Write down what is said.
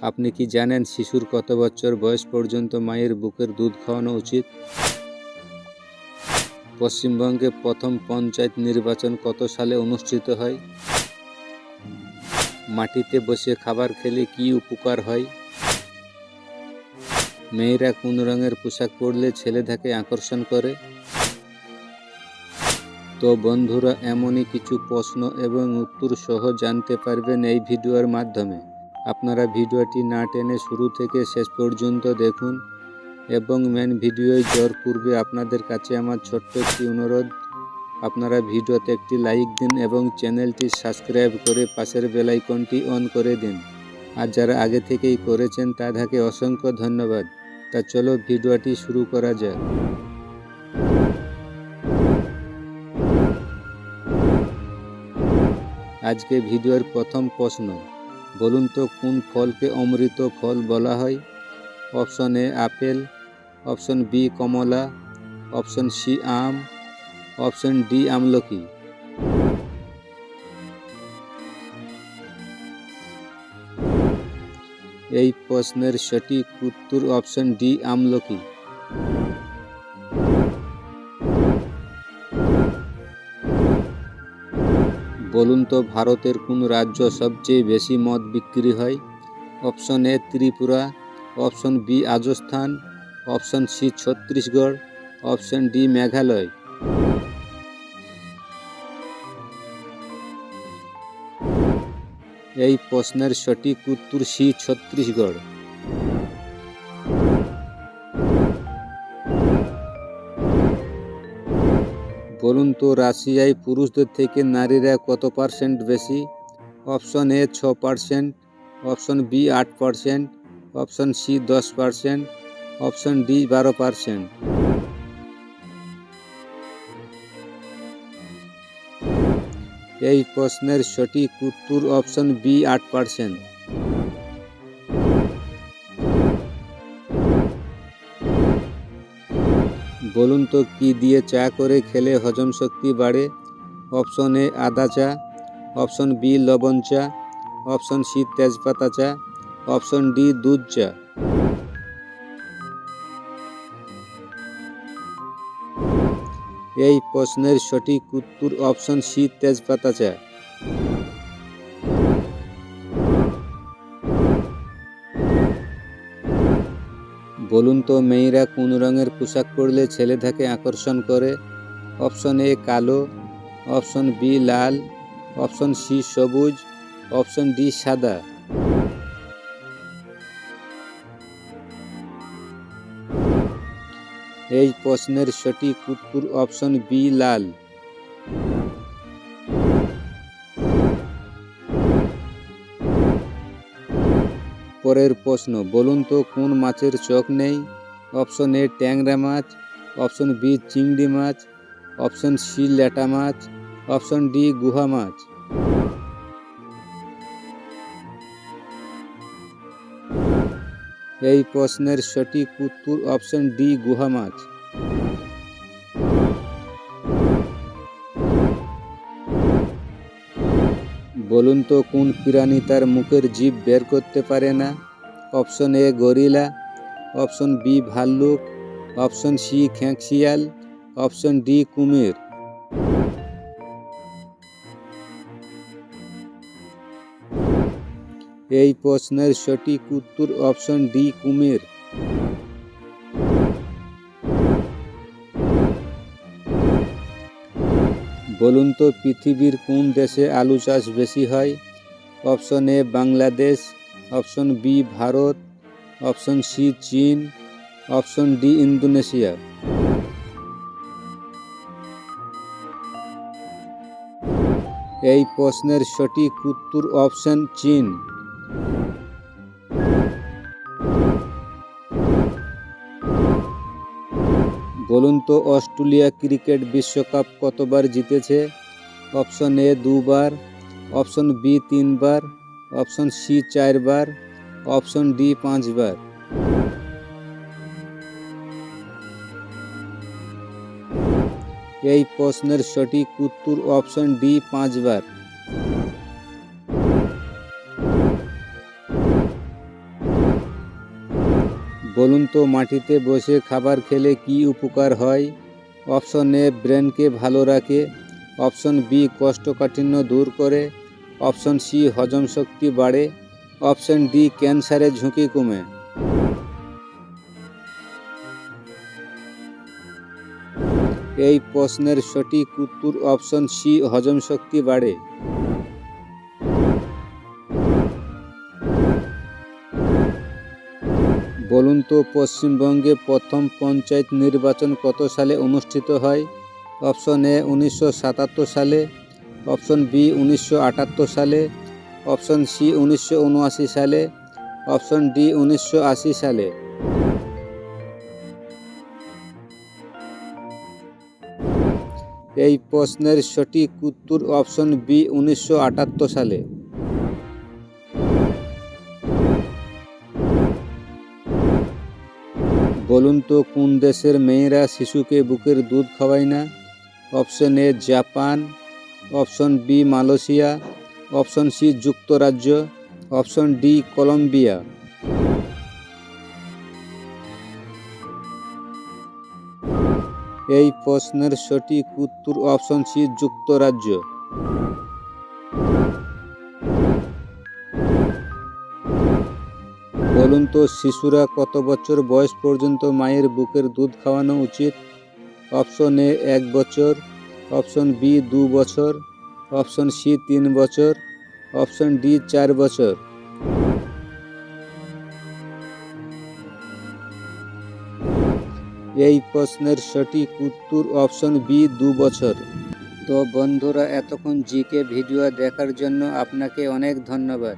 আপনি কি জানেন শিশুর কত বছর বয়স পর্যন্ত মায়ের বুকের দুধ খাওয়ানো উচিত? পশ্চিমবঙ্গে প্রথম পঞ্চায়েত নির্বাচন কত সালে অনুষ্ঠিত হয়? মাটিতে বসে খাবার খেলে কি উপকার হয়? মেয়েরা কোন রঙের পোশাক পরলে ছেলেদেরকে আকর্ষণ করে? তো বন্ধুরা, এমনই কিছু প্রশ্ন এবং উত্তর সহ জানতে পারবেন এই ভিডিওর মাধ্যমে। আপনারা ভিডিওটি না টেনে শুরু থেকে শেষ পর্যন্ত দেখুন এবং মেন ভিডিওয় যাওয়ার পূর্বে আপনাদের কাছে আমার ছোট্ট একটি অনুরোধ, আপনারা ভিডিওতে একটি লাইক দিন এবং চ্যানেলটি সাবস্ক্রাইব করে পাশের বেল আইকনটি অন করে দিন। আর যারা আগে থেকেই করেছেন তাদেরকে অসংখ্য ধন্যবাদ। তা চলো ভিডিওটি শুরু করা যাক। আজকে ভিডিওর প্রথম প্রশ্ন, বলুন তো কোন ফলকে অমৃত ফল বলা হয়? Option A apple, option B কমলা, অপশন সি আম, অপশন ডি আমলকি। এই প্রশ্নের সঠিক উত্তর অপশন ডি আমলকি। বলুন তো ভারতের কোন রাজ্য সবচেয়ে বেশি মদ বিক্রি হয়? Option A Tripura, option B Rajasthan, option C Chhattisgarh, option D Meghalaya. এই প্রশ্নের সঠিক উত্তর সি ছত্তিশগড়। বলুন তো রাশিয়ায় পুরুষদের থেকে নারীরা কত পার্সেন্ট বেশি? Option A 6%, option B 8%, option C 10%, option D 12%। এই প্রশ্নের সঠিক উত্তর অপশন বি 8%। বলুন তো কি দিয়ে চা করে খেলে হজম শক্তি বাড়ে? অপশন এ আদা চা, অপশন বি লবণ চা, অপশন সি তেজপাতা চা, অপশন ডি দুধ চা। এই প্রশ্নের সঠিক উত্তর অপশন সি তেজপাতা চা। বলুন তো মেয়েরা কোন রঙের পোশাক পরলে ছেলেদেরকে আকর্ষণ করে? অপশন এ কালো, অপশন বি লাল, অপশন সি সবুজ, অপশন ডি সাদা। এই প্রশ্নের সঠিক উত্তর অপশন বি লাল। পরের প্রশ্ন, বলুন তো কোন মাছের চোখ নেই? অপশন এ ট্যাংরা মাছ, অপশন বি চিংড়ি মাছ, অপশন সি ল্যাটা মাছ, অপশন ডি গুহা মাছ। এই প্রশ্নের সঠিক উত্তর অপশন ডি গুহা মাছ। বলুন তো কোন প্রাণী তার মুখের জিভ বের করতে পারে না? Option A gorilla, option B ভাল্লুক, অপশন সি খেঁকশিয়াল, অপশন ডি কুমির। এই প্রশ্নের সঠিক উত্তর অপশন ডি কুমির। বলুন তো পৃথিবীর কোন দেশে আলু চাষ বেশি হয়? Option A Bangladesh, option B Bharat, option C চীন, অপশন ডি ইন্দোনেশিয়া। এই প্রশ্নের সঠিক উত্তর অপশন চীন। বলুন তো অস্ট্রেলিয়া ক্রিকেট বিশ্বকাপ কতবার জিতেছে? অপশন এ 2 বার, অপশন বি 3 বার, অপশন সি 4 বার, অপশন ডি 5 বার। এই প্রশ্নের সঠিক উত্তর অপশন ডি 5 বার। বলুন তো মাটিতে বসে খাবার খেলে কি উপকার হয়? অপশন এ ব্রেনকে ভালো রাখে, অপশন বি কোষ্ঠকাঠিন্য দূর করে, অপশন সি হজম শক্তি বাড়ে, অপশন ডি ক্যান্সারের ঝুঁকি কমে। এই প্রশ্নের সঠিক উত্তর অপশন সি হজম শক্তি বাড়ে। বলুন তো পশ্চিমবঙ্গে প্রথম পঞ্চায়েত নির্বাচন কত সালে অনুষ্ঠিত হয়? অপশন এ 1977 সালে, অপশন বি 1978 সালে, অপশন সি 1979 সালে, অপশন ডি 1980 সালে। এই প্রশ্নের সঠিক উত্তর অপশন বি 1978 সালে। বলুন তো কোন দেশের মেয়েরা শিশুকে বুকের দুধ খাওয়ায় না? Option A Japan, option B Malaysia, option C যুক্তরাজ্য, অপশন ডি কলম্বিয়া। এই প্রশ্নের সঠিক উত্তর অপশন সি যুক্তরাজ্য। বলুন তো শিশুরা কত বছর বয়স পর্যন্ত মায়ের বুকের দুধ খাওয়ানো উচিত? অপশন এ 1 বছর, অপশন বি 2 বছর, অপশন সি 3 বছর, অপশন ডি 4 বছর। এই প্রশ্নের সঠিক উত্তর অপশন বি 2 বছর। তো বন্ধুরা, এতক্ষণ জিকে ভিডিও দেখার জন্য আপনাকে অনেক ধন্যবাদ।